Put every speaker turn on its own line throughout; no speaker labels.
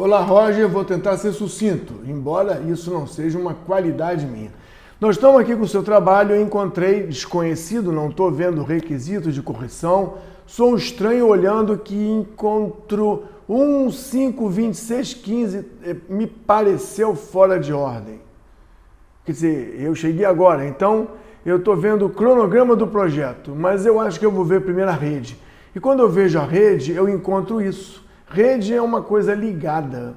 Olá, Roger, vou tentar ser sucinto, embora isso não seja uma qualidade minha. Nós estamos aqui com o seu trabalho, eu encontrei desconhecido, não estou vendo requisitos de correção, sou um estranho olhando que encontro 1.5.26.15, me pareceu fora de ordem. Quer dizer, eu cheguei agora, então eu estou vendo o cronograma do projeto, mas eu acho que eu vou ver primeiro a rede. E quando eu vejo a rede, eu encontro isso. Rede é uma coisa ligada.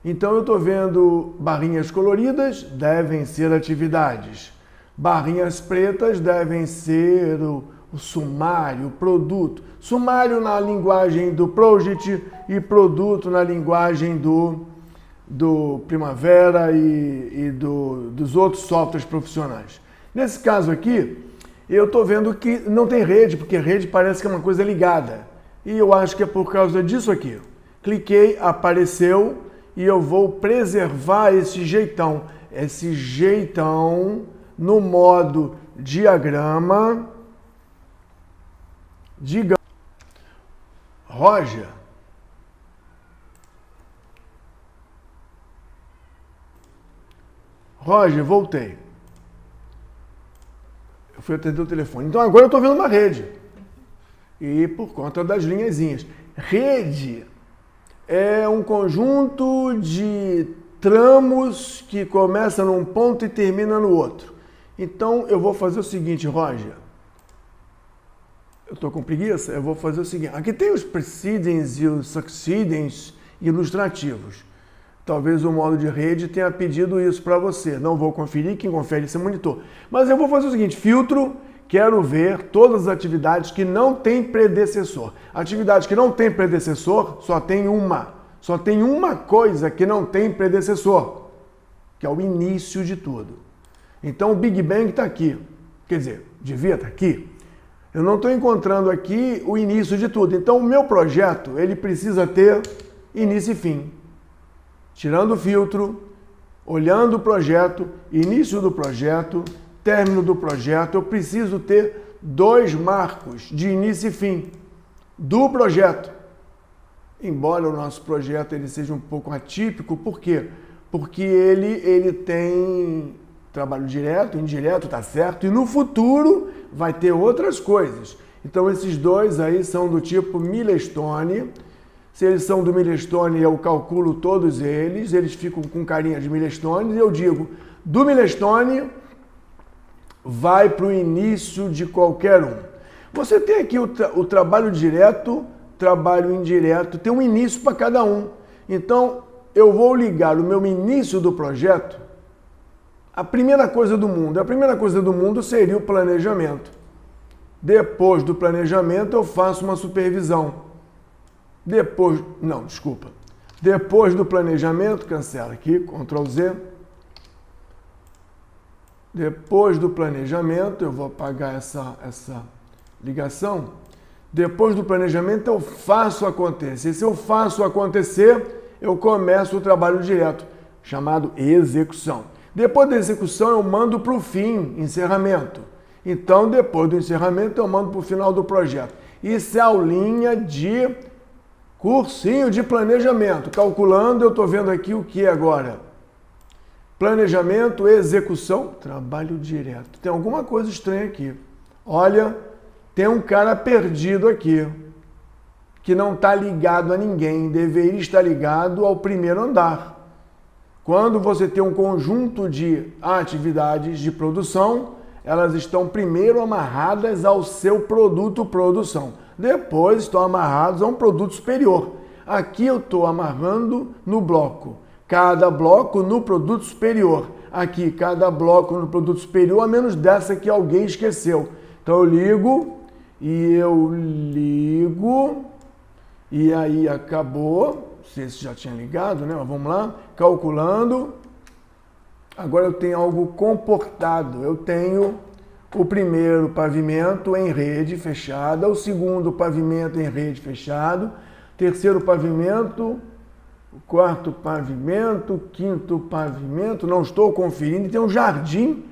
Então eu estou vendo barrinhas coloridas, devem ser atividades. Barrinhas pretas devem ser o sumário, o produto. Sumário na linguagem do Project e produto na linguagem do Primavera e dos outros softwares profissionais. Nesse caso aqui, eu estou vendo que não tem rede, porque rede parece que é uma coisa ligada. E eu acho que é por causa disso aqui. Cliquei, apareceu e eu vou preservar esse jeitão no modo diagrama. Roger. Roger, voltei. Eu fui atender o telefone. Então agora eu estou vendo uma rede. E por conta das linhazinhas. Rede é um conjunto de tramos que começa num ponto e termina no outro. Então eu vou fazer o seguinte, Roger. Eu estou com preguiça? Eu vou fazer o seguinte. Aqui tem os precedents e os succeedings ilustrativos. Talvez o modo de rede tenha pedido isso para você. Não vou conferir, quem confere esse monitor. Mas eu vou fazer o seguinte, filtro. Quero ver todas as atividades que não têm predecessor. Atividade que não tem predecessor, só tem uma. Só tem uma coisa que não tem predecessor, que é o início de tudo. Então o Big Bang está aqui. Quer dizer, devia estar aqui. Eu não estou encontrando aqui o início de tudo. Então o meu projeto, ele precisa ter início e fim. Tirando o filtro, olhando o projeto, início do projeto, término do projeto, eu preciso ter dois marcos de início e fim do projeto. Embora o nosso projeto ele seja um pouco atípico, por quê? Porque ele tem trabalho direto, indireto, tá certo? E no futuro vai ter outras coisas. Então esses dois aí são do tipo Milestone. Se eles são do Milestone, eu calculo todos eles ficam com carinha de Milestone, e eu digo, do Milestone vai para o início de qualquer um. Você tem aqui o trabalho direto, trabalho indireto, tem um início para cada um. Então, eu vou ligar o meu início do projeto à primeira coisa do mundo. A primeira coisa do mundo seria o planejamento. Depois do planejamento, eu faço uma supervisão. Depois do planejamento, cancela aqui, Ctrl Z. Depois do planejamento, eu vou apagar essa ligação. Depois do planejamento, eu faço acontecer. Se eu faço acontecer, eu começo o trabalho direto, chamado execução. Depois da execução, eu mando para o fim, encerramento. Então, depois do encerramento, eu mando para o final do projeto. Isso é aulinha de cursinho de planejamento. Calculando, eu estou vendo aqui o que é agora. Planejamento, execução, trabalho direto. Tem alguma coisa estranha aqui. Olha, tem um cara perdido aqui, que não está ligado a ninguém, deveria estar ligado ao primeiro andar. Quando você tem um conjunto de atividades de produção, elas estão primeiro amarradas ao seu produto produção. Depois estão amarradas a um produto superior. Aqui eu estou amarrando no bloco. Cada bloco no produto superior. Aqui, cada bloco no produto superior, a menos dessa que alguém esqueceu. Então eu ligo, e aí acabou. Não sei se já tinha ligado, né? Mas vamos lá. Calculando. Agora eu tenho algo comportado. Eu tenho o primeiro pavimento em rede fechada, o segundo pavimento em rede fechado, terceiro pavimento, o quarto pavimento, o quinto pavimento, não estou conferindo, tem um jardim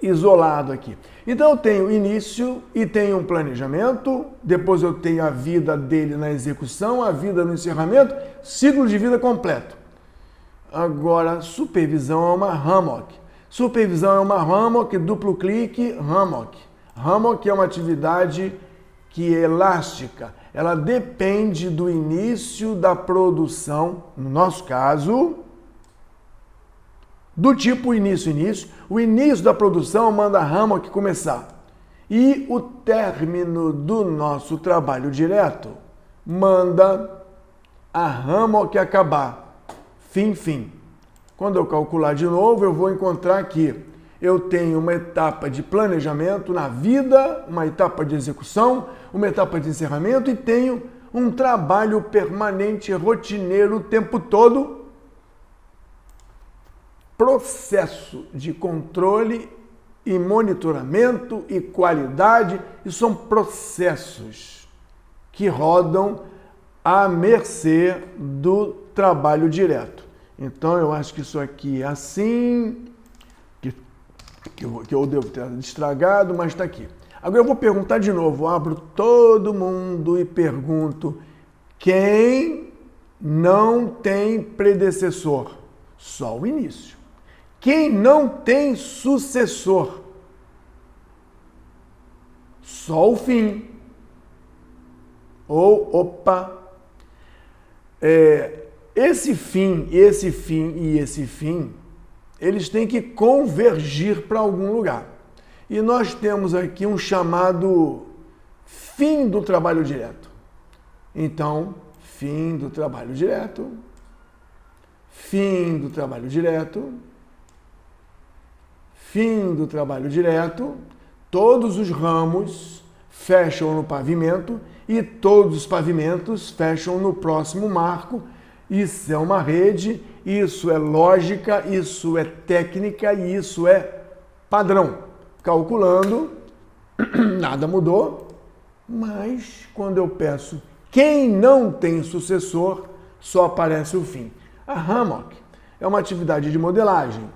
isolado aqui. Então eu tenho início e tenho um planejamento, depois eu tenho a vida dele na execução, a vida no encerramento, ciclo de vida completo. Agora, supervisão é uma hammock. Supervisão é uma hammock, duplo clique, hammock. Hammock é uma atividade que é elástica. Ela depende do início da produção, no nosso caso, do tipo início. O início da produção manda a hammock começar. E o término do nosso trabalho direto manda a hammock acabar. Fim. Quando eu calcular de novo, eu vou encontrar que eu tenho uma etapa de planejamento na vida, uma etapa de execução, uma etapa de encerramento e tenho um trabalho permanente, rotineiro o tempo todo. Processo de controle e monitoramento e qualidade, e são processos que rodam à mercê do trabalho direto. Então, eu acho que isso aqui é assim, que eu devo ter estragado, mas está aqui. Agora eu vou perguntar de novo, abro todo mundo e pergunto, quem não tem predecessor? Só o início. Quem não tem sucessor? Só o fim. Esse fim, esse fim, eles têm que convergir para algum lugar. E nós temos aqui um chamado fim do trabalho direto. Então, fim do trabalho direto, fim do trabalho direto, fim do trabalho direto, todos os ramos fecham no pavimento e todos os pavimentos fecham no próximo marco. Isso é uma rede, isso é lógica, isso é técnica e isso é padrão. Calculando, nada mudou, mas quando eu peço quem não tem sucessor, só aparece o fim. A hammock é uma atividade de modelagem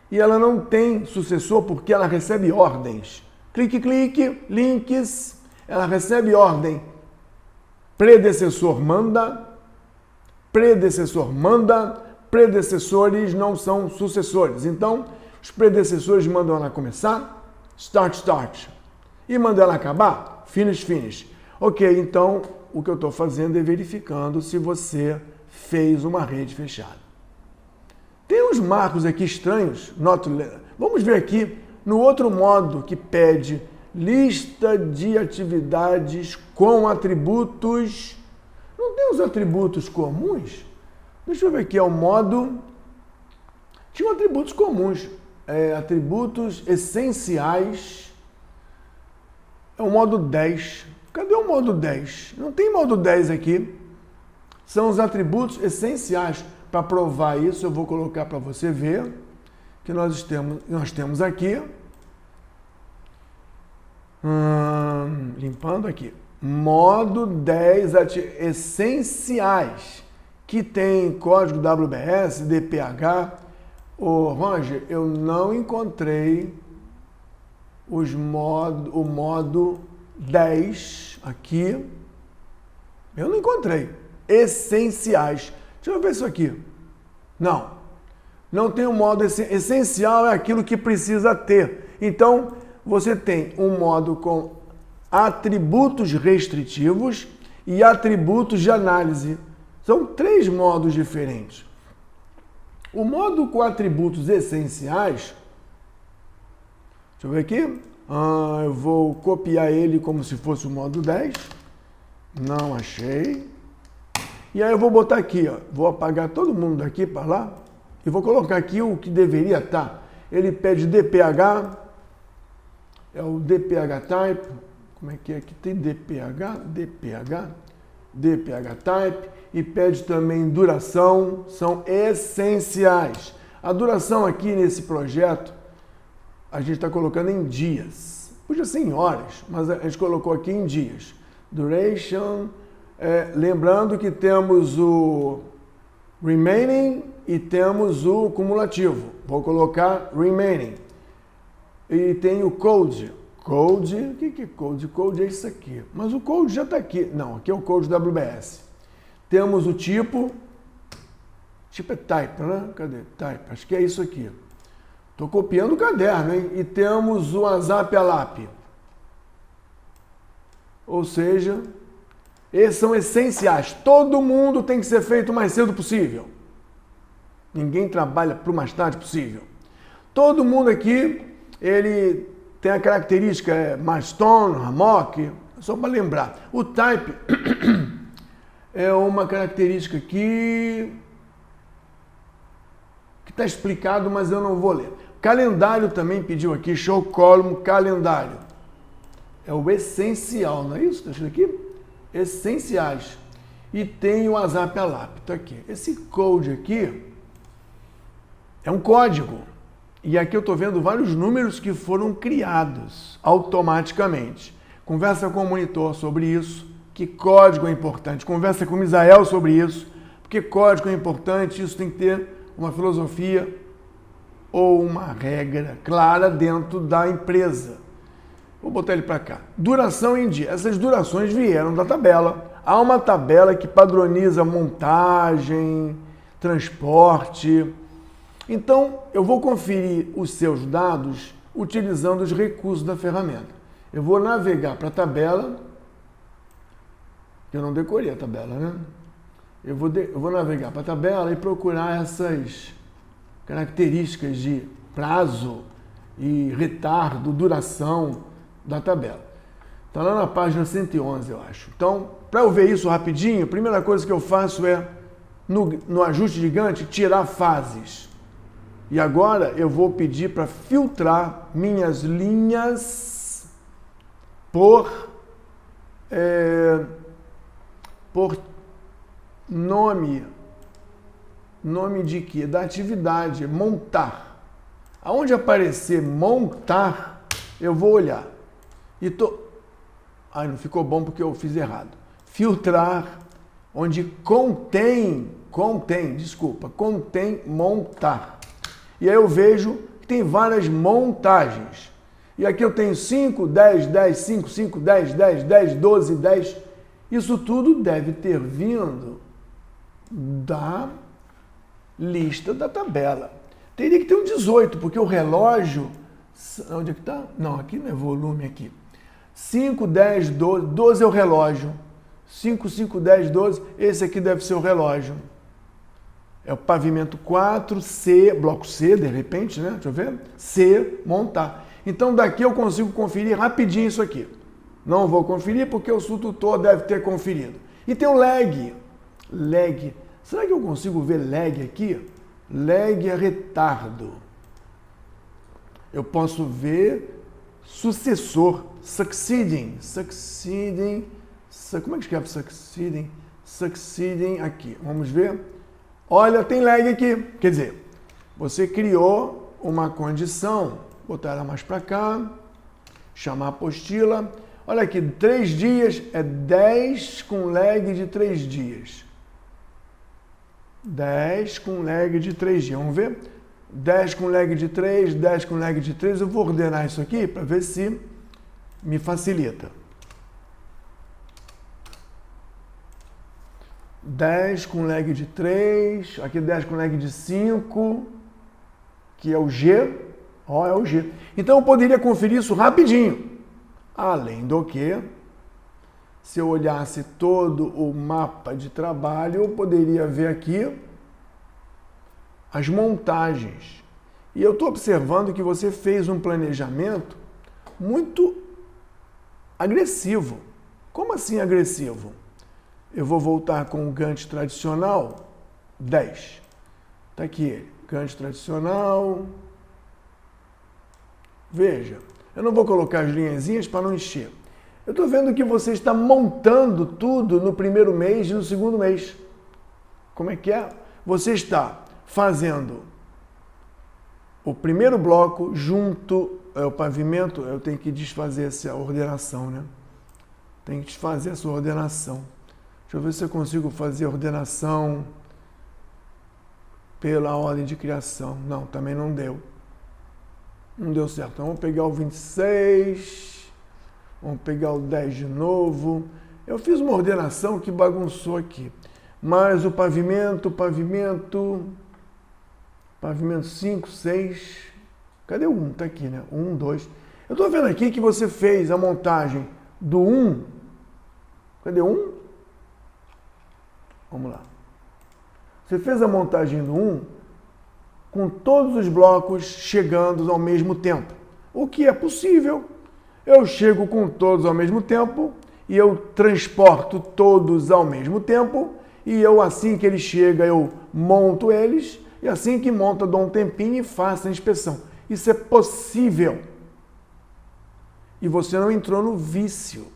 e ela não tem sucessor porque ela recebe ordens. Clique, links, ela recebe ordem. Predecessor manda, predecessores não são sucessores. Então, os predecessores mandam ela começar, start, e mandam ela acabar, finish. Ok, então, o que eu estou fazendo é verificando se você fez uma rede fechada. Tem uns marcos aqui estranhos, vamos ver aqui no outro modo que pede lista de atividades com atributos. Não tem os atributos comuns? Deixa eu ver aqui, é o modo... Tinha atributos comuns, atributos essenciais. É o modo 10. Cadê o modo 10? Não tem modo 10 aqui. São os atributos essenciais. Para provar isso, eu vou colocar para você ver que nós temos aqui. Limpando aqui. Modo 10 essenciais, que tem código WBS, DPH. Roger, eu não encontrei o modo 10 aqui. Eu não encontrei. Essenciais. Deixa eu ver isso aqui. Não tem um modo essencial, é aquilo que precisa ter. Então, você tem um modo com atributos restritivos e atributos de análise. São 3 modos diferentes. O modo com atributos essenciais, deixa eu ver aqui, eu vou copiar ele como se fosse o modo 10, não achei, e aí eu vou botar aqui, vou apagar todo mundo daqui para lá, e vou colocar aqui o que deveria estar. Ele pede DPH, é o DPH type, como é que tem DPH type, e pede também duração, são essenciais. A duração aqui nesse projeto, a gente está colocando em dias. Podia ser em horas, mas a gente colocou aqui em dias. Duration, lembrando que temos o remaining e temos o cumulativo. Vou colocar remaining. E tem o code. Code, o que é code? Code é isso aqui. Mas o code já está aqui. Não, aqui é o code WBS. Temos o tipo é type, né? Cadê? Type, acho que é isso aqui. Estou copiando o caderno, hein? E temos o WhatsApp ALAP. Ou seja, esses são essenciais. Todo mundo tem que ser feito o mais cedo possível. Ninguém trabalha para o mais tarde possível. Todo mundo aqui, ele tem a característica Milestone, Hammock, só para lembrar. O type é uma característica que está explicado, mas eu não vou ler. Calendário também pediu aqui, show column, calendário. É o essencial, não é isso? Está escrito aqui? Essenciais. E tem o WhatsApp ALAP, está aqui. Esse code aqui é um código. E aqui eu estou vendo vários números que foram criados automaticamente. Conversa com o monitor sobre isso, que código é importante. Conversa com o Misael sobre isso, porque código é importante, isso tem que ter uma filosofia ou uma regra clara dentro da empresa. Vou botar ele para cá. Duração em dia. Essas durações vieram da tabela. Há uma tabela que padroniza montagem, transporte. Então, eu vou conferir os seus dados utilizando os recursos da ferramenta. Eu vou navegar para a tabela. Eu não decorei a tabela, né? Eu vou navegar para a tabela e procurar essas características de prazo e retardo, duração da tabela. Está lá na página 111, eu acho. Então, para eu ver isso rapidinho, a primeira coisa que eu faço é, no ajuste de Gantt, tirar fases. E agora eu vou pedir para filtrar minhas linhas por nome de quê? Da atividade, montar. Aonde aparecer montar, eu vou olhar. Ai, não ficou bom porque eu fiz errado. Filtrar, onde contém montar. E aí eu vejo que tem várias montagens. E aqui eu tenho 5, 10, 10, 5, 5, 10, 10, 10, 12, 10. Isso tudo deve ter vindo da lista da tabela. Teria que ter um 18, porque o relógio... Onde é que está? Não, aqui não é volume, aqui. 5, 10, 12. 12 é o relógio. 5, 5, 10, 12. Esse aqui deve ser o relógio. É o pavimento 4, C, bloco C, de repente, né? Deixa eu ver. C, montar. Então, daqui eu consigo conferir rapidinho isso aqui. Não vou conferir porque o tutor deve ter conferido. E tem o lag. Lag. Será que eu consigo ver lag aqui? Lag é retardo. Eu posso ver sucessor. Succeeding. Como é que escreve succeeding? Succeeding aqui. Vamos ver. Olha, tem lag aqui. Quer dizer, você criou uma condição. Botar ela mais para cá. Chamar a apostila. Olha aqui, 3 dias é 10 com lag de 3 dias. 10 com lag de 3 dias. Vamos ver? 10 com lag de 3, 10 com lag de 3. Eu vou ordenar isso aqui para ver se me facilita. 10 com lag de 3, aqui 10 com lag de 5, que é o G. Ó, é o G. Então eu poderia conferir isso rapidinho. Além do que, se eu olhasse todo o mapa de trabalho, eu poderia ver aqui as montagens. E eu estou observando que você fez um planejamento muito agressivo. Como assim agressivo? Eu vou voltar com o Gantt tradicional, 10. Está aqui ele, Gantt tradicional. Veja, eu não vou colocar as linhazinhas para não encher. Eu estou vendo que você está montando tudo no primeiro mês e no segundo mês. Como é que é? Você está fazendo o primeiro bloco junto ao pavimento. Eu tenho que desfazer essa ordenação, né? Tem que desfazer essa ordenação. Deixa eu ver se eu consigo fazer a ordenação pela ordem de criação. Não, também não deu. Não deu certo. Então vamos pegar o 26, vamos pegar o 10 de novo. Eu fiz uma ordenação que bagunçou aqui. Mas o pavimento 5, 6. Cadê o 1? Tá aqui, né? 1, 2. Eu tô vendo aqui que você fez a montagem do 1. Cadê o 1? Vamos lá. Você fez a montagem do 1 com todos os blocos chegando ao mesmo tempo. O que é possível. Eu chego com todos ao mesmo tempo e eu transporto todos ao mesmo tempo e eu, assim que ele chega, eu monto eles e assim que monta, dou um tempinho e faço a inspeção. Isso é possível. E você não entrou no vício.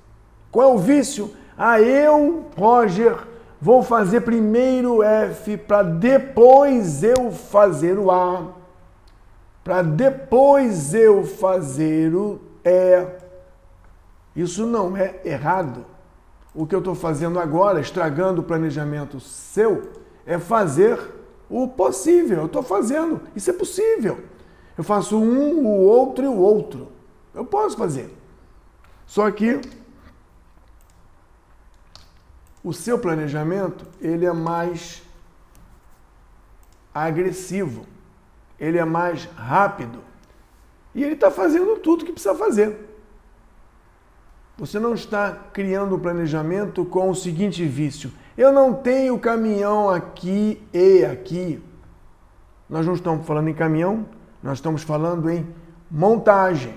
Qual é o vício? Eu, Roger, vou fazer primeiro o F para depois eu fazer o A, para depois eu fazer o E. Isso não é errado. O que eu estou fazendo agora, estragando o planejamento seu, é fazer o possível. Eu estou fazendo. Isso é possível. Eu faço um, o outro e o outro. Eu posso fazer. Só que o seu planejamento, ele é mais agressivo, ele é mais rápido e ele está fazendo tudo que precisa fazer. Você não está criando um planejamento com o seguinte vício: eu não tenho caminhão aqui e aqui. Nós não estamos falando em caminhão, nós estamos falando em montagem,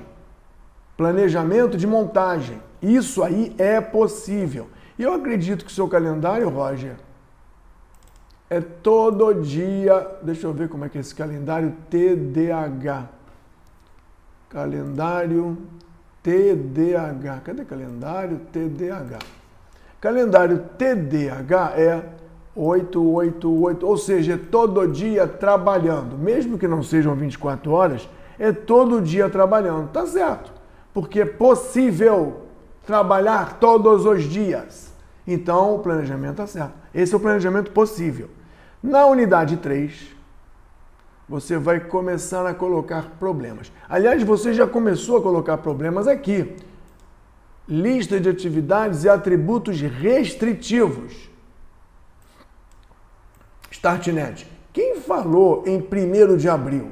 planejamento de montagem. Isso aí é possível. E eu acredito que o seu calendário, Roger, é todo dia... Deixa eu ver como é que é esse calendário TDAH. Calendário TDAH. Cadê calendário TDAH? Calendário TDAH é 888, ou seja, é todo dia trabalhando. Mesmo que não sejam 24 horas, é todo dia trabalhando. Tá certo, porque é possível trabalhar todos os dias. Então, o planejamento está certo. Esse é o planejamento possível. Na unidade 3, você vai começar a colocar problemas. Aliás, você já começou a colocar problemas aqui. Lista de atividades e atributos restritivos. StartNet. Quem falou em 1º de abril?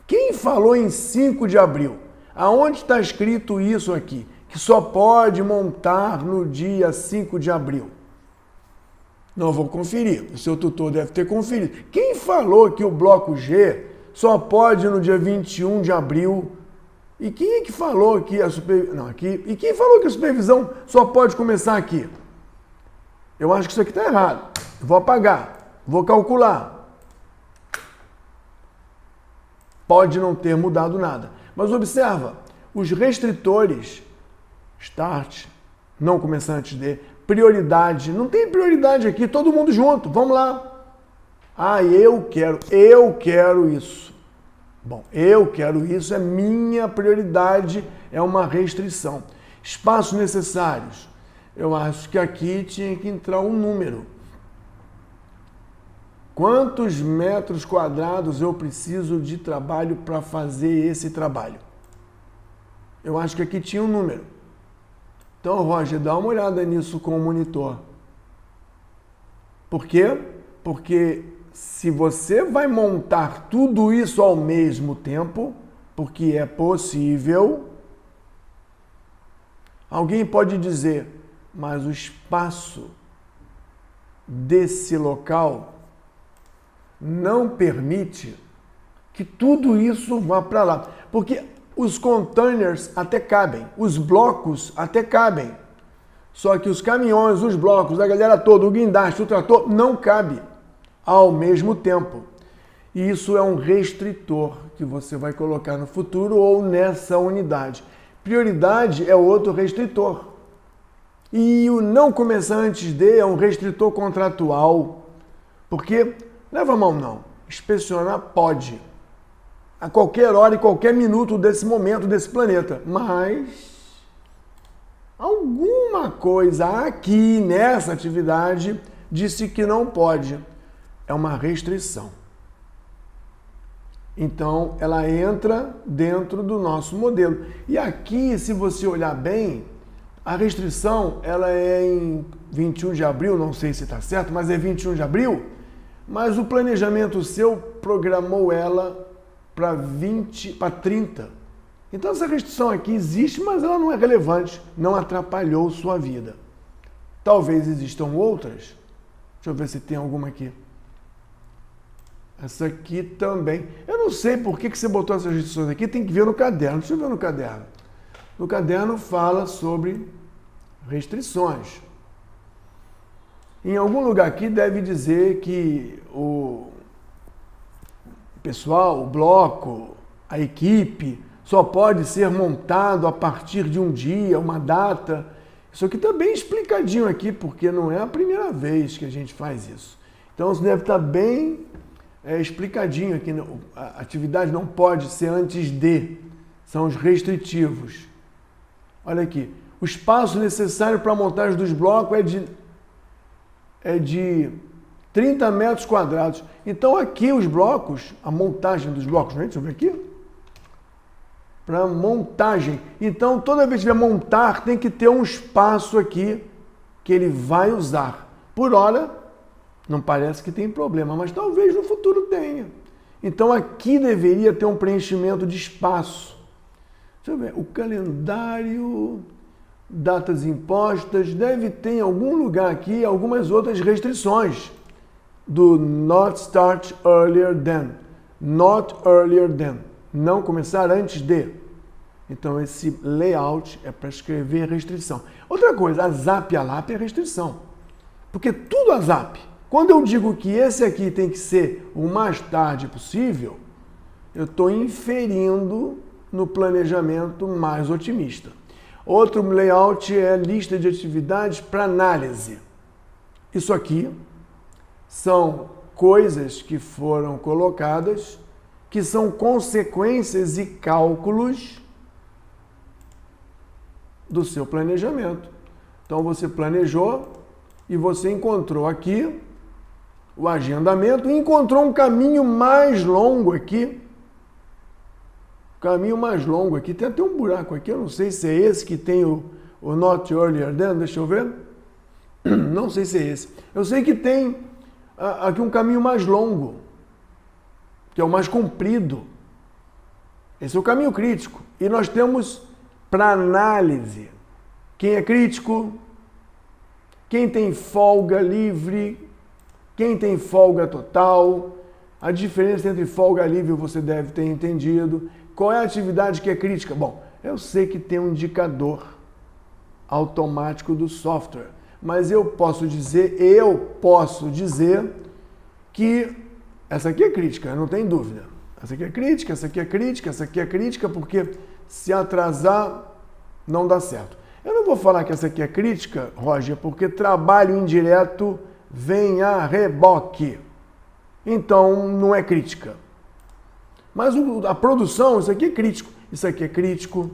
Quem falou em 5 de abril? Aonde está escrito isso aqui? Que só pode montar no dia 5 de abril. Não vou conferir, o seu tutor deve ter conferido. Quem falou que o bloco G só pode no dia 21 de abril? E quem é que falou que a supervisão... E quem falou que a supervisão só pode começar aqui? Eu acho que isso aqui está errado. Vou apagar, vou calcular. Pode não ter mudado nada. Mas observa, os restritores... Start, não começar antes de, prioridade, não tem prioridade aqui, todo mundo junto, vamos lá. Eu quero isso. Bom, eu quero isso, é minha prioridade, é uma restrição. Espaços necessários, eu acho que aqui tinha que entrar um número. Quantos metros quadrados eu preciso de trabalho para fazer esse trabalho? Eu acho que aqui tinha um número. Então, Roger, dá uma olhada nisso com o monitor. Por quê? Porque se você vai montar tudo isso ao mesmo tempo, porque é possível, alguém pode dizer, mas o espaço desse local não permite que tudo isso vá para lá. Porque os containers até cabem, os blocos até cabem. Só que os caminhões, os blocos, a galera toda, o guindaste, o trator, não cabe ao mesmo tempo. E isso é um restritor que você vai colocar no futuro ou nessa unidade. Prioridade é outro restritor. E o não começar antes de é um restritor contratual. Porque, leva a mão não, inspecionar pode. A qualquer hora e qualquer minuto desse momento, desse planeta. Mas alguma coisa aqui nessa atividade disse que não pode. É uma restrição. Então, ela entra dentro do nosso modelo. E aqui, se você olhar bem, a restrição ela é em 21 de abril, não sei se está certo, mas é 21 de abril, mas o planejamento seu programou ela para 30. Então, essa restrição aqui existe, mas ela não é relevante, não atrapalhou sua vida. Talvez existam outras. Deixa eu ver se tem alguma aqui. Essa aqui também. Eu não sei por que você botou essas restrições aqui, tem que ver no caderno. Deixa eu ver no caderno. No caderno fala sobre restrições. Em algum lugar aqui deve dizer que o pessoal, o bloco, a equipe, só pode ser montado a partir de um dia, uma data. Isso aqui está bem explicadinho aqui, porque não é a primeira vez que a gente faz isso. Então, isso deve estar bem explicadinho aqui. A atividade não pode ser antes de. São os restritivos. Olha aqui. O espaço necessário para a montagem dos blocos é de 30 metros quadrados. Então, aqui os blocos, a montagem dos blocos, né? Deixa eu ver aqui. Para montagem. Então, toda vez que vai montar, tem que ter um espaço aqui que ele vai usar. Por hora, não parece que tem problema, mas talvez no futuro tenha. Então, aqui deveria ter um preenchimento de espaço. Deixa eu ver. O calendário, datas impostas, deve ter em algum lugar aqui algumas outras restrições do not start earlier than. Not earlier than. Não começar antes de. Então, esse layout é para escrever restrição. Outra coisa, a zap e a lap é restrição. Porque tudo a zap. Quando eu digo que esse aqui tem que ser o mais tarde possível, eu estou inferindo no planejamento mais otimista. Outro layout é lista de atividades para análise. Isso aqui são coisas que foram colocadas que são consequências e cálculos do seu planejamento. Então, você planejou e você encontrou aqui o agendamento e encontrou um caminho mais longo aqui. Caminho mais longo aqui. Tem até um buraco aqui, eu não sei se é esse que tem o not earlier than, deixa eu ver. Não sei se é esse. Eu sei que tem aqui um caminho mais longo, que é o mais comprido. Esse é o caminho crítico. E nós temos para análise quem é crítico, quem tem folga livre, quem tem folga total. A diferença entre folga livre você deve ter entendido. Qual é a atividade que é crítica? Bom, eu sei que tem um indicador automático do software, mas eu posso dizer que essa aqui é crítica, não tem dúvida. Essa aqui é crítica, essa aqui é crítica, essa aqui é crítica, porque se atrasar, não dá certo. Eu não vou falar que essa aqui é crítica, Roger, porque trabalho indireto vem a reboque. Então, não é crítica. Mas a produção, isso aqui é crítico. Isso aqui é crítico.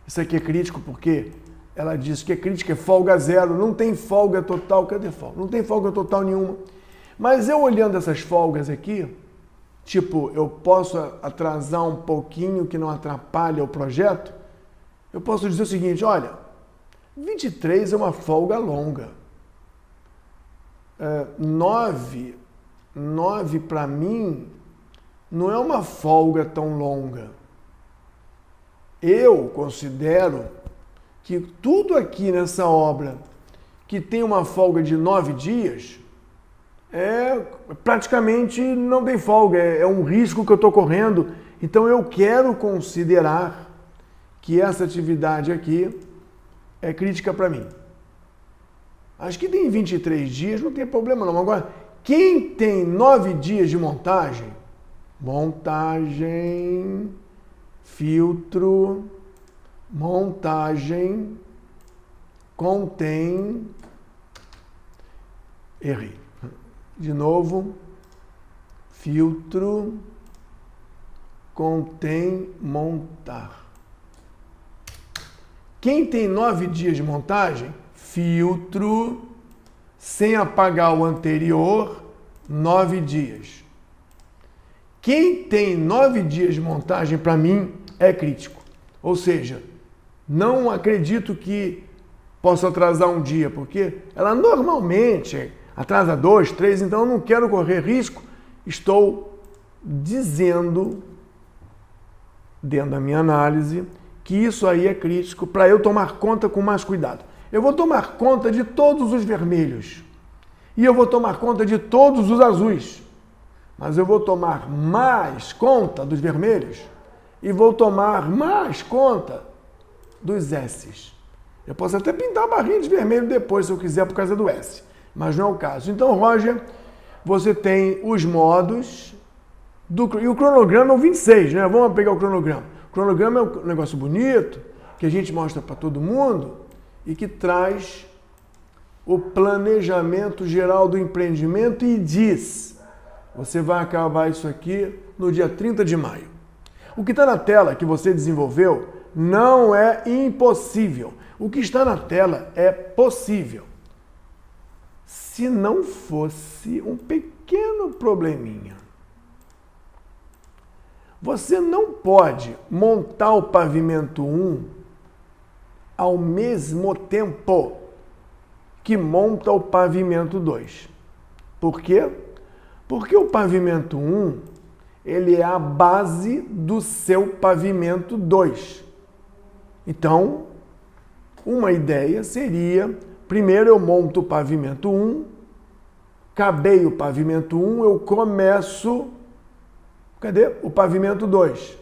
Isso aqui é crítico porque ela diz que é crítica, é folga zero. Não tem folga total. Cadê folga? Não tem folga total nenhuma. Mas eu olhando essas folgas aqui, tipo, eu posso atrasar um pouquinho que não atrapalha o projeto. Eu posso dizer o seguinte, olha, 23 é uma folga longa. 9 para mim não é uma folga tão longa. Eu considero que tudo aqui nessa obra que tem uma folga de 9 dias, praticamente não tem folga, é um risco que eu estou correndo. Então eu quero considerar que essa atividade aqui é crítica para mim. Acho que tem 23 dias, não tem problema não. Agora, quem tem 9 dias de montagem, filtro, montagem, contém, errei. De novo, filtro, contém, montar. Quem tem 9 dias de montagem, filtro, sem apagar o anterior, 9 dias. Quem tem 9 dias de montagem, para mim, é crítico. Ou seja, não acredito que possa atrasar um dia, porque ela normalmente atrasa 2, 3, então eu não quero correr risco. Estou dizendo, dentro da minha análise, que isso aí é crítico para eu tomar conta com mais cuidado. Eu vou tomar conta de todos os vermelhos e eu vou tomar conta de todos os azuis, mas eu vou tomar mais conta dos vermelhos e vou tomar mais conta dos S's. Eu posso até pintar a barrinha de vermelho depois, se eu quiser, por causa do S, mas não é o caso. Então, Roger, você tem os modos e o cronograma é o 26, né? Vamos pegar o cronograma. O cronograma é um negócio bonito, que a gente mostra para todo mundo e que traz o planejamento geral do empreendimento e diz: você vai acabar isso aqui no dia 30 de maio. O que está na tela que você desenvolveu não é impossível. O que está na tela é possível. Se não fosse um pequeno probleminha. Você não pode montar o pavimento 1 ao mesmo tempo que monta o pavimento 2. Por quê? Porque o pavimento 1, ele é a base do seu pavimento 2. Então, uma ideia seria, primeiro eu monto o pavimento 1, acabei o pavimento 1, eu começo... Cadê? O pavimento 2.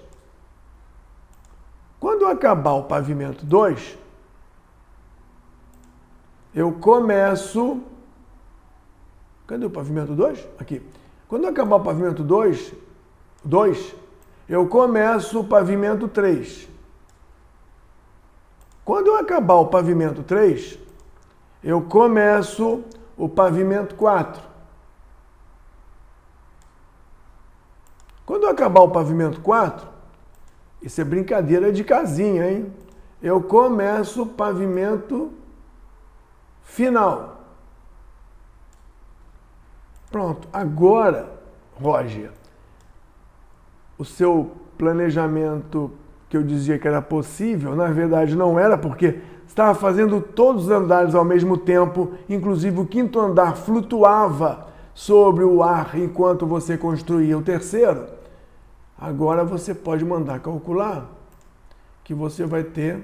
Quando eu acabar o pavimento 2, eu começo... Cadê o pavimento 2? Aqui. Quando eu acabar o pavimento 2, eu começo o pavimento 3. Quando eu acabar o pavimento 3, eu começo o pavimento 4. Quando eu acabar o pavimento 4, isso é brincadeira de casinha, hein? Eu começo o pavimento final. Pronto. Agora, Roger, o seu planejamento que eu dizia que era possível, na verdade não era, porque estava fazendo todos os andares ao mesmo tempo, inclusive o 5º andar flutuava sobre o ar enquanto você construía o 3º. Agora você pode mandar calcular que você vai ter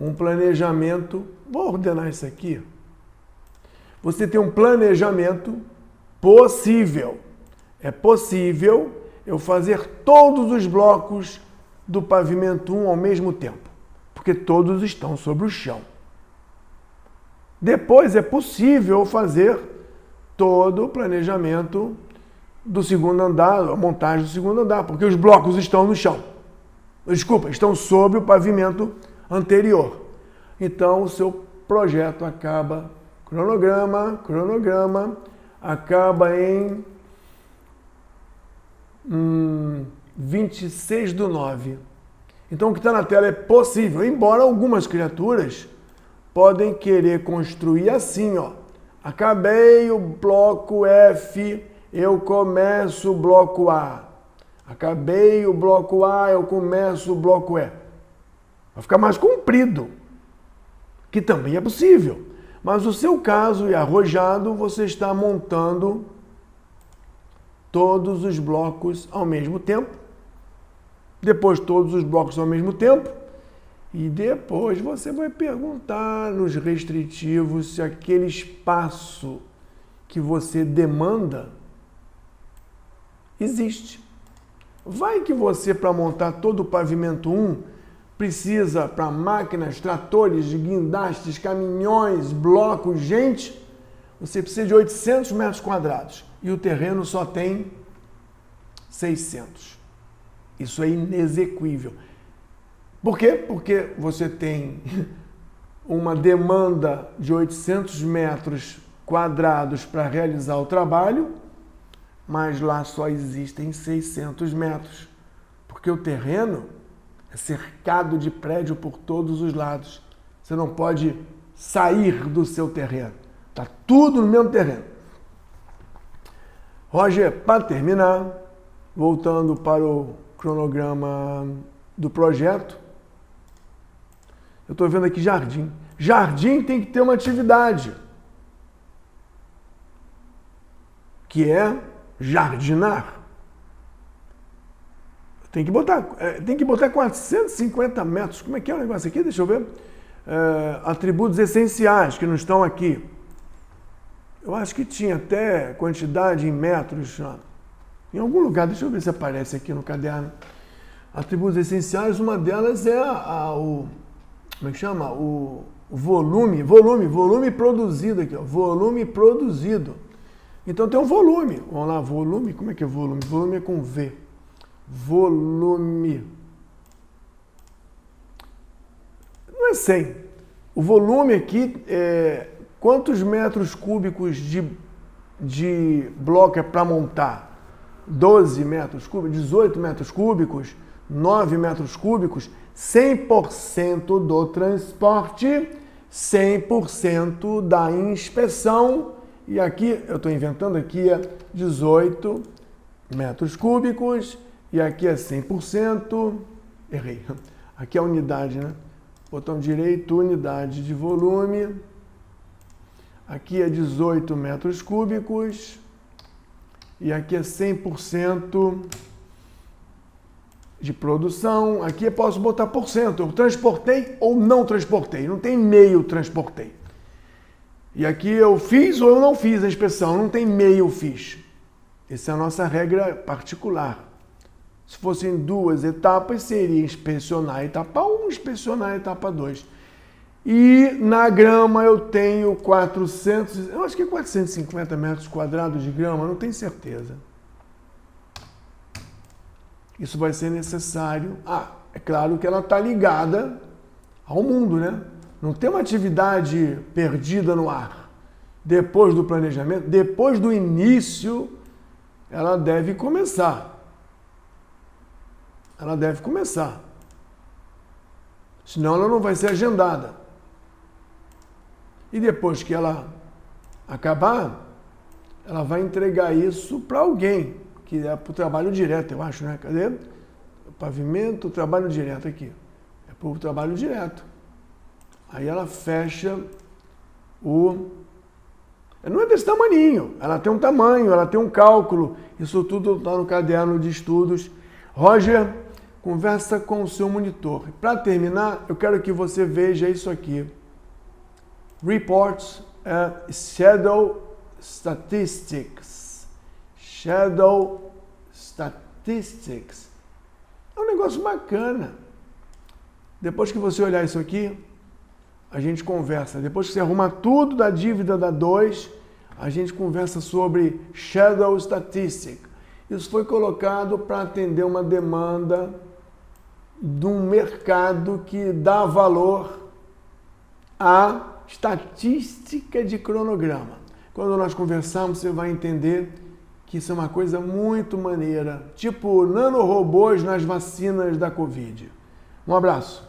um planejamento. Vou ordenar isso aqui. Você tem um planejamento possível. É possível eu fazer todos os blocos do pavimento 1 ao mesmo tempo, porque todos estão sobre o chão. Depois é possível fazer todo o planejamento do 2º andar, a montagem do 2º andar, porque os blocos estão no chão. Desculpa, estão sobre o pavimento anterior. Então, o seu projeto acaba, cronograma, acaba em 26/9. Então, o que está na tela é possível, embora algumas criaturas podem querer construir assim, ó. Acabei o bloco F, eu começo o bloco A. Acabei o bloco A, eu começo o bloco E. Vai ficar mais comprido, que também é possível. Mas o seu caso é arrojado, você está montando todos os blocos ao mesmo tempo. Depois todos os blocos ao mesmo tempo. E depois você vai perguntar nos restritivos se aquele espaço que você demanda existe. Vai que você, para montar todo o pavimento 1, precisa para máquinas, tratores, guindastes, caminhões, blocos, gente, você precisa de 800 metros quadrados e o terreno só tem 600. Isso é inexequível. Por quê? Porque você tem uma demanda de 800 metros quadrados para realizar o trabalho, mas lá só existem 600 metros, porque o terreno é cercado de prédio por todos os lados. Você não pode sair do seu terreno. Está tudo no mesmo terreno. Roger, para terminar, voltando para o cronograma do projeto, eu estou vendo aqui jardim. Jardim tem que ter uma atividade, que é jardinar. Tem que botar 450 metros. Como é que é o negócio aqui? Deixa eu ver. Atributos essenciais que não estão aqui. Eu acho que tinha até quantidade em metros. Em algum lugar, deixa eu ver se aparece aqui no caderno. Atributos essenciais, uma delas é como é que chama? O volume produzido aqui, ó. Volume produzido. Então tem um volume. Vamos lá, volume. Como é que é volume? Volume é com V. Volume. Não é 100. O volume aqui é quantos metros cúbicos de bloco é para montar? 12 metros cúbicos, 18 metros cúbicos, 9 metros cúbicos, 100% do transporte, 100% da inspeção. E aqui, eu estou inventando aqui, é 18 metros cúbicos. E aqui é 100%, errei. Aqui é a unidade, né? Botão direito, unidade de volume. Aqui é 18 metros cúbicos. E aqui é 100% de produção. Aqui eu posso botar por cento. Eu transportei ou não transportei. Não tem meio transportei. E aqui eu fiz ou eu não fiz a inspeção. Não tem meio fiz. Essa é a nossa regra particular. Se fossem duas etapas, seria inspecionar a etapa 1, inspecionar a etapa 2. E na grama eu tenho 400, eu acho que é 450 metros quadrados de grama, não tenho certeza. Isso vai ser necessário. É claro que ela está ligada ao mundo, né? Não tem uma atividade perdida no ar. Depois do planejamento, depois do início, ela deve começar. Ela deve começar. Senão ela não vai ser agendada. E depois que ela acabar, ela vai entregar isso para alguém, que é para o trabalho direto, eu acho, né? Cadê? O pavimento, trabalho direto aqui. É para o trabalho direto. Aí ela fecha não é desse tamaninho. Ela tem um tamanho, ela tem um cálculo. Isso tudo está no caderno de estudos. Roger, conversa com o seu monitor. Para terminar, eu quero que você veja isso aqui. Reports Shadow Statistics. Shadow Statistics. É um negócio bacana. Depois que você olhar isso aqui, a gente conversa. Depois que você arrumar tudo da dívida da 2, a gente conversa sobre Shadow Statistics. Isso foi colocado para atender uma demanda de um mercado que dá valor à estatística de cronograma. Quando nós conversarmos, você vai entender que isso é uma coisa muito maneira, tipo nanorobôs nas vacinas da Covid. Um abraço.